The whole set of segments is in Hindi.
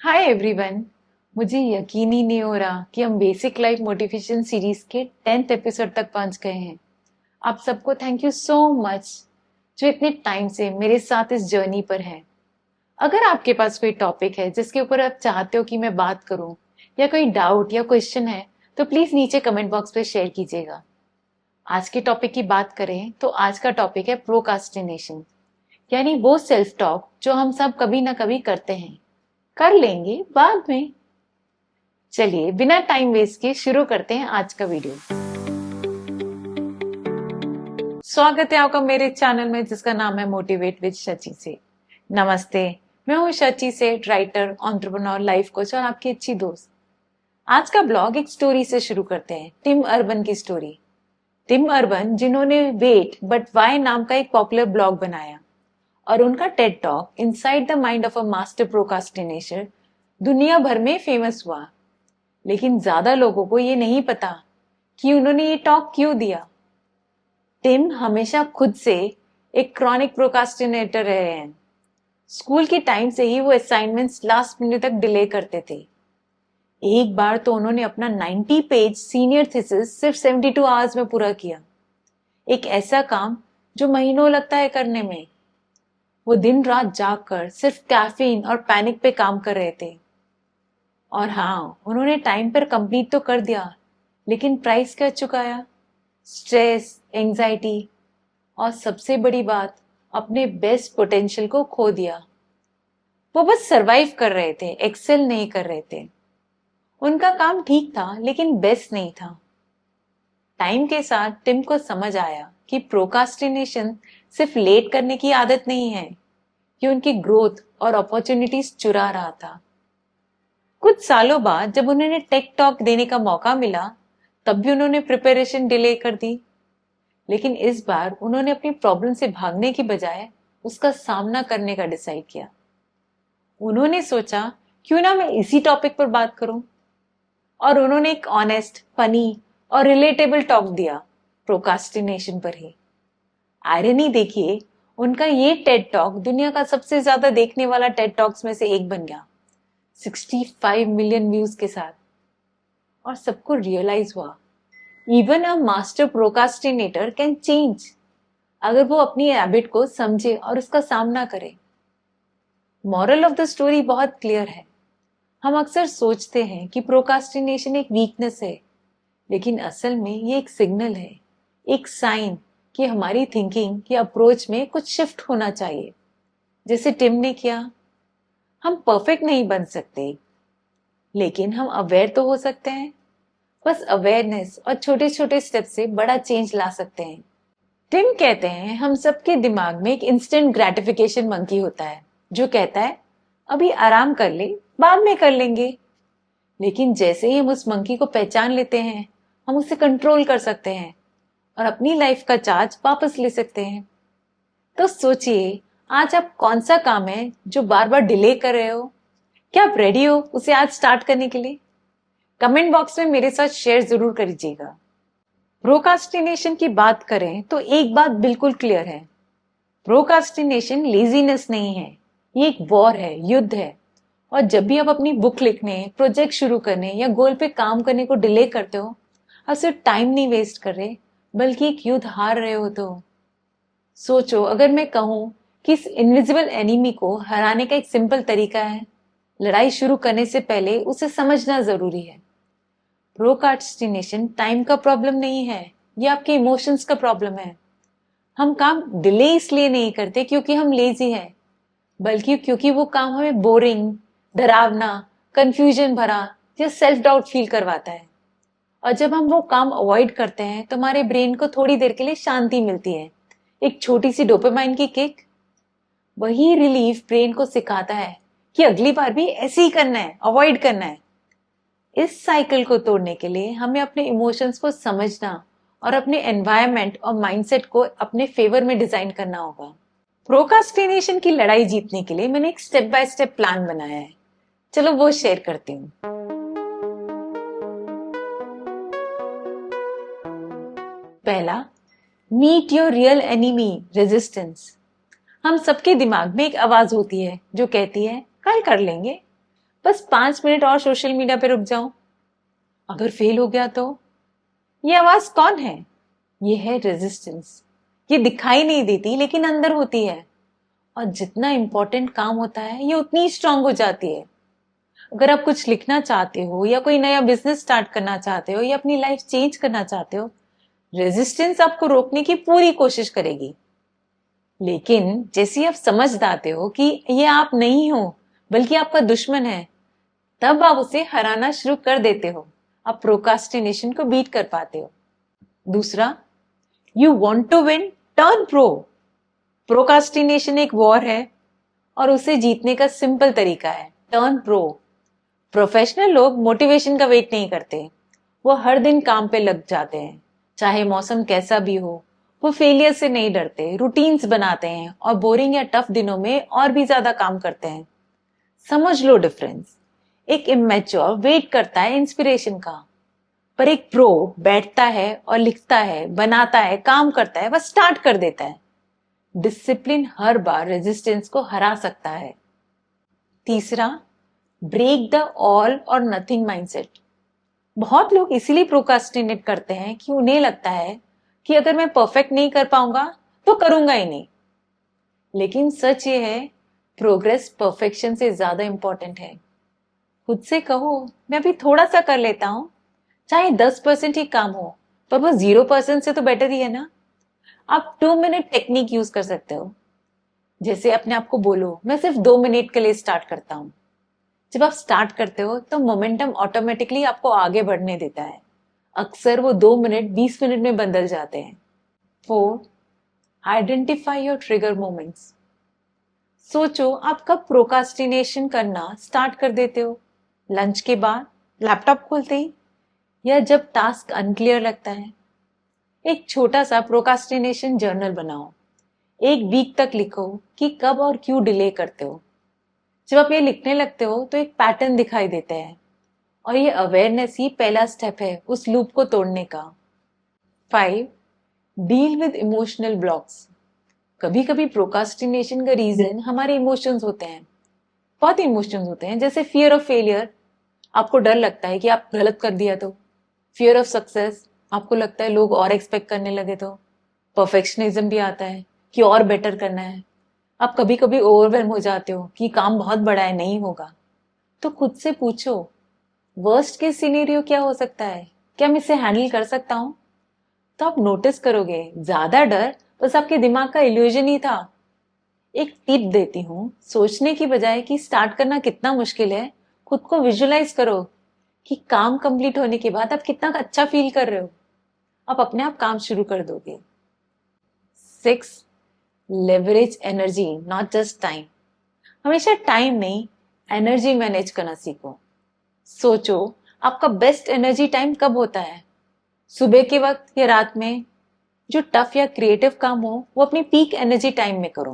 Hi everyone. मुझे यकीन ही नहीं हो रहा कि हम बेसिक लाइफ मोटिवेशन सीरीज के 10th एपिसोड तक पहुंच गए हैं। आप सबको थैंक यू सो मच जो इतने टाइम से मेरे साथ इस जर्नी पर हैं। अगर आपके पास कोई टॉपिक है जिसके ऊपर आप चाहते हो कि मैं बात करूं या कोई डाउट या क्वेश्चन है तो प्लीज नीचे कमेंट बॉक्स पे शेयर कीजिएगा। आज के टॉपिक की बात करें तो आज का टॉपिक है प्रोकास्टिनेशन, यानी वो सेल्फ टॉक जो हम सब कभी ना कभी करते हैं, कर लेंगे बाद में। चलिए बिना टाइम वेस्ट के शुरू करते हैं आज का वीडियो। स्वागत है आपका मेरे चैनल में जिसका नाम है मोटिवेट विद शची से। नमस्ते, मैं हूँ शची सेठ, राइटर, एंटरप्रेन्योर, लाइफ कोच और आपकी अच्छी दोस्त। आज का ब्लॉग एक स्टोरी से शुरू करते हैं, टिम अर्बन की स्टोरी। टिम अर्बन जिन्होंने वेट बट वाई नाम का एक पॉपुलर ब्लॉग बनाया और उनका TED talk inside the mind of a master procrastinator दुनिया भर में फेमस हुआ। लेकिन ज्यादा लोगों को ये नहीं पता कि उन्होंने ये टॉक क्यों दिया। टिम हमेशा खुद से एक क्रॉनिक प्रोकास्टिनेटर रहे हैं। स्कूल के टाइम से ही वो असाइनमेंट्स लास्ट मिनट तक डिले करते थे। एक बार तो उन्होंने अपना 90 पेज सीनियर थीसिस सिर्फ 72 आवर्स में पूरा किया। एक ऐसा काम जो महीनों लगता है करने में। वो दिन रात जागकर सिर्फ कैफीन और पैनिक पे काम कर रहे थे। और हाँ, उन्होंने टाइम पर कंप्लीट तो कर दिया, लेकिन प्राइस क्या चुकाया? स्ट्रेस, एंजाइटी और सबसे बड़ी बात, अपने बेस्ट पोटेंशियल को खो दिया। वो बस सरवाइव कर रहे थे, एक्सेल नहीं कर रहे थे। उनका काम ठीक था लेकिन बेस्ट नहीं था। टाइम के साथ टिम को समझ आया कि प्रोकास्टिनेशन सिर्फ लेट करने की आदत नहीं है, ये उनकी ग्रोथ और अपॉर्चुनिटीज चुरा रहा था। कुछ सालों बाद जब उन्हें टेक टॉक देने का मौका मिला तब भी उन्होंने प्रिपरेशन डिले कर दी। लेकिन इस बार उन्होंने अपनी प्रॉब्लम से भागने की बजाय उसका सामना करने का डिसाइड किया। उन्होंने सोचा क्यों ना मैं इसी टॉपिक पर बात करूं, और उन्होंने एक ऑनेस्ट, फनी और रिलेटेबल टॉक दिया प्रोकास्टिनेशन पर ही। आयरनी देखिए, उनका ये टेड टॉक दुनिया का सबसे ज्यादा देखने वाला टेड टॉक्स में से एक बन गया, 65 मिलियन व्यूज के साथ। और सबको रियलाइज हुआ even a master procrastinator can change, अगर वो अपनी हैबिट को समझे और उसका सामना करे। मॉरल ऑफ द स्टोरी बहुत क्लियर है। हम अक्सर सोचते हैं कि प्रोकास्टिनेशन एक वीकनेस है, लेकिन असल में ये एक सिग्नल है, एक साइन कि हमारी थिंकिंग या अप्रोच में कुछ शिफ्ट होना चाहिए। जैसे टिम ने किया। हम परफेक्ट नहीं बन सकते, लेकिन हम अवेयर तो हो सकते हैं। बस अवेयरनेस और छोटे छोटे स्टेप से बड़ा चेंज ला सकते हैं। टिम कहते हैं हम सबके दिमाग में एक इंस्टेंट ग्रेटिफिकेशन मंकी होता है जो कहता है अभी आराम कर ले, बाद में कर लेंगे। लेकिन जैसे ही हम उस मंकी को पहचान लेते हैं, हम उसे कंट्रोल कर सकते हैं और अपनी लाइफ का चार्ज वापस ले सकते हैं। तो सोचिए, आज आप कौन सा काम है जो बार बार डिले कर रहे हो? क्या आप रेडी हो उसे आज स्टार्ट करने के लिए? कमेंट बॉक्स में मेरे साथ शेयर जरूर करिएगा। प्रोकास्टिनेशन की बात करें तो एक बात बिल्कुल क्लियर है, प्रोकास्टिनेशन लेजीनेस नहीं है, ये एक वॉर है, युद्ध है। और जब भी आप अपनी बुक लिखने, प्रोजेक्ट शुरू करने या गोल पे काम करने को डिले करते हो, आप सिर्फ टाइम नहीं वेस्ट कर रहे, बल्कि एक युद्ध हार रहे हो। तो सोचो, अगर मैं कहूं कि इस इनविजिबल एनिमी को हराने का एक सिंपल तरीका है, लड़ाई शुरू करने से पहले उसे समझना जरूरी है। प्रोकास्टिनेशन टाइम का प्रॉब्लम नहीं है, ये आपके इमोशंस का प्रॉब्लम है। हम काम डिले इसलिए नहीं करते क्योंकि हम लेजी हैं, बल्कि क्योंकि वो काम हमें बोरिंग, डरावना, कंफ्यूजन भरा या सेल्फ डाउट फील करवाता है। और जब हम वो काम अवॉइड करते हैं तो हमारे ब्रेन को थोड़ी देर के लिए शांति मिलती है, एक छोटी सी डोपामाइन की किक। वही रिलीफ ब्रेन को सिखाता है कि अगली बार भी ऐसे ही करना है, अवॉइड करना है। इस साइकिल को तोड़ने के लिए हमें अपने इमोशंस को समझना और अपने एनवायरनमेंट और माइंडसेट को अपने फेवर में डिजाइन करना होगा। प्रोकास्टिनेशन की लड़ाई जीतने के लिए मैंने एक स्टेप बाय स्टेप प्लान बनाया है, चलो वो शेयर करती हूँ। पहला, meet your real enemy, resistance. हम सबके दिमाग में एक आवाज होती है जो कहती है कल कर लेंगे, बस 5 मिनट और सोशल मीडिया पे रुक जाऊं। अगर फेल हो गया तो? ये आवाज कौन है? ये है रेजिस्टेंस। ये दिखाई नहीं देती लेकिन अंदर होती है, और जितना इंपॉर्टेंट काम होता है ये उतनी स्ट्रांग हो जाती है। अगर आप कुछ लिखना चाहते हो या कोई नया बिजनेस स्टार्ट करना चाहते हो या अपनी लाइफ चेंज करना चाहते हो, रेजिस्टेंस आपको रोकने की पूरी कोशिश करेगी। लेकिन जैसे ही आप समझ जाते हो कि ये आप नहीं हो बल्कि आपका दुश्मन है, तब आप उसे हराना शुरू कर देते हो। आप प्रोकास्टिनेशन को बीट कर पाते हो। दूसरा, you want to win, turn pro. Procrastination एक वॉर है और उसे जीतने का सिंपल तरीका है टर्न प्रो। प्रोफेशनल लोग मोटिवेशन का वेट नहीं करते, वो हर दिन काम पे लग जाते हैं, चाहे मौसम कैसा भी हो। वो फेलियर से नहीं डरते, रूटीन्स बनाते हैं और बोरिंग या टफ दिनों में और भी ज्यादा काम करते हैं। समझ लो डिफरेंस। एक इमेच्योर वेट करता है इंस्पिरेशन का, पर एक प्रो बैठता है और लिखता है, बनाता है, काम करता है, बस स्टार्ट कर देता है। डिसिप्लिन हर बार रेजिस्टेंस को हरा सकता है। तीसरा, ब्रेक द ऑल और नथिंग माइंडसेट। बहुत लोग इसीलिए प्रोकास्टिनेट करते हैं कि उन्हें लगता है कि अगर मैं परफेक्ट नहीं कर पाऊंगा तो करूंगा ही नहीं। लेकिन सच ये है, प्रोग्रेस परफेक्शन से ज्यादा इंपॉर्टेंट है। खुद से कहो, मैं अभी थोड़ा सा कर लेता हूं, चाहे 10% ही काम हो, पर वो 0% से तो बेटर ही है ना। आप 2 मिनट टेक्निक यूज कर सकते हो। जैसे अपने आप को बोलो, मैं सिर्फ 2 मिनट के लिए स्टार्ट करता हूं। जब आप स्टार्ट करते हो तो मोमेंटम ऑटोमेटिकली आपको आगे बढ़ने देता है। अक्सर वो 2 मिनट 20 मिनट में बदल जाते हैं। 4, आइडेंटिफाई योर ट्रिगर मोमेंट्स। सोचो, आप कब प्रोकास्टिनेशन करना स्टार्ट कर देते हो? लंच के बाद, लैपटॉप खोलते ही, या जब टास्क अनक्लियर लगता है? एक छोटा सा प्रोकास्टिनेशन जर्नल बनाओ। एक वीक तक लिखो कि कब और क्यों डिले करते हो। जब आप ये लिखने लगते हो तो एक पैटर्न दिखाई देता है, और ये अवेयरनेस ही पहला स्टेप है उस लूप को तोड़ने का। 5, डील विद इमोशनल ब्लॉक्स। कभी कभी प्रोकास्टिनेशन का रीजन हमारे इमोशंस होते हैं। बहुत इमोशंस होते हैं, जैसे फियर ऑफ फेलियर। आपको डर लगता है कि आप गलत कर दिया तो। फियर ऑफ सक्सेस, आपको लगता है लोग और एक्सपेक्ट करने लगे तो। परफेक्शनिज्म भी आता है कि और बेटर करना है। आप कभी कभी ओवरवेलम हो जाते हो कि काम बहुत बड़ा है, नहीं होगा। तो खुद से पूछो, वर्स्ट केस सिनेरियो क्या हो सकता है? क्या मैं इसे हैंडल कर सकता हूं? तो आप नोटिस करोगे ज्यादा डर बस आपके दिमाग का इल्यूजन ही था। एक टिप देती हूँ, सोचने की बजाय कि स्टार्ट करना कितना मुश्किल है, खुद को विजुलाइज करो कि काम कंप्लीट होने के बाद आप कितना अच्छा फील कर रहे हो। आप अपने आप काम शुरू कर दोगे। 6, leverage energy not just time. हमेशा टाइम नहीं, एनर्जी मैनेज करना सीखो। सोचो, आपका बेस्ट एनर्जी टाइम कब होता है? सुबह के वक्त या रात में? जो टफ या क्रिएटिव काम हो वो अपनी पीक एनर्जी टाइम में करो,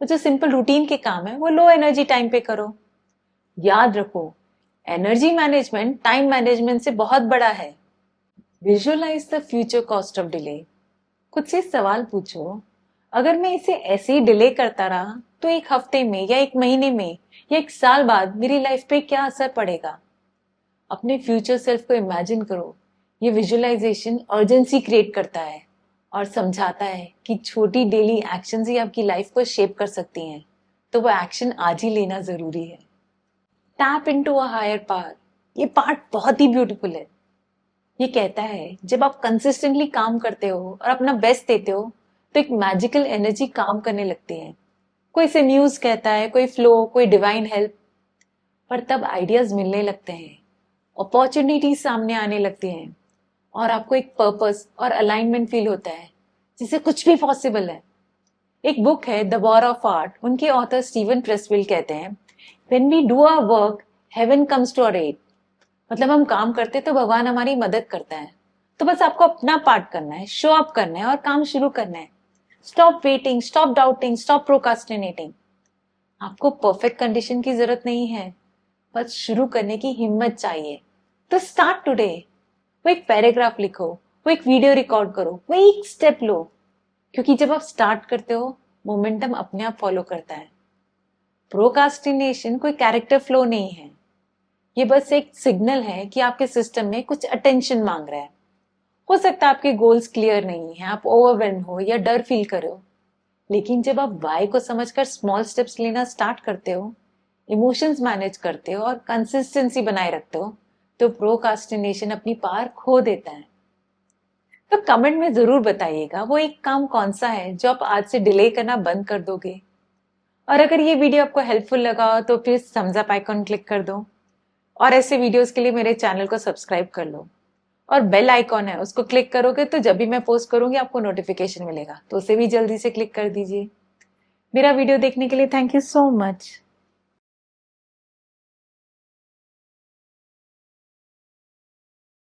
और जो सिंपल रूटीन के काम है वो लो एनर्जी टाइम पे करो। याद रखो, एनर्जी मैनेजमेंट टाइम मैनेजमेंट से बहुत बड़ा है। Visualise the future cost of delay. खुद से सवाल पूछो, अगर मैं इसे ऐसे ही डिले करता रहा तो एक हफ्ते में या एक महीने में या एक साल बाद मेरी लाइफ पे क्या असर पड़ेगा? अपने फ्यूचर सेल्फ को इमेजिन करो। ये विजुअलाइजेशन अर्जेंसी क्रिएट करता है और समझाता है कि छोटी डेली एक्शन ही आपकी लाइफ को शेप कर सकती हैं, तो वो एक्शन आज ही लेना जरूरी है। Tap into a higher power. ये पार्ट बहुत ही ब्यूटीफुल है। ये कहता है, जब आप कंसिस्टेंटली काम करते हो और अपना बेस्ट देते हो तो एक मैजिकल एनर्जी काम करने लगती है। कोई इसे न्यूज कहता है, कोई फ्लो, कोई डिवाइन हेल्प। पर तब आइडियाज मिलने लगते हैं, अपॉर्चुनिटीज सामने आने लगती हैं, और आपको एक पर्पस और अलाइनमेंट फील होता है, जिससे कुछ भी पॉसिबल है। एक बुक है द वॉर ऑफ आर्ट। उनके ऑथर स्टीवन प्रेसविल कहते हैं, when we do our work, heaven comes to our aid. मतलब हम काम करते तो भगवान हमारी मदद करता है। तो बस आपको अपना पार्ट करना है, शो अप करना है और काम शुरू करना है। Stop waiting, stop doubting, stop procrastinating. आपको परफेक्ट कंडीशन की जरूरत नहीं है, बस शुरू करने की हिम्मत चाहिए। तो स्टार्ट टुडे। वो एक पैराग्राफ लिखो, वो एक वीडियो रिकॉर्ड करो, वो एक स्टेप लो। क्योंकि जब आप स्टार्ट करते हो, मोमेंटम अपने आप फॉलो करता है। प्रोकास्टिनेशन कोई कैरेक्टर फ्लो नहीं है, ये बस एक सिग्नल है कि आपके सिस्टम में कुछ अटेंशन मांग रहा है। हो सकता है आपके गोल्स क्लियर नहीं है, आप ओवरवेल्म हो या डर फील कर रहे हो। लेकिन जब आप वाई को समझकर स्मॉल स्टेप्स लेना स्टार्ट करते हो, इमोशंस मैनेज करते हो और कंसिस्टेंसी बनाए रखते हो, तो प्रोकास्टिनेशन अपनी पावर खो देता है। तो कमेंट में जरूर बताइएगा वो एक काम कौन सा है जो आप आज से डिले करना बंद कर दोगे। और अगर ये वीडियो आपको हेल्पफुल लगा हो तो please thumbs up icon click कर दो और ऐसे वीडियोस के लिए मेरे चैनल को सब्सक्राइब कर लो। और बेल आइकॉन है, उसको क्लिक करोगे तो जब भी मैं पोस्ट करूंगी आपको नोटिफिकेशन मिलेगा, तो उसे भी जल्दी से क्लिक कर दीजिए। मेरा वीडियो देखने के लिए थैंक यू सो मच।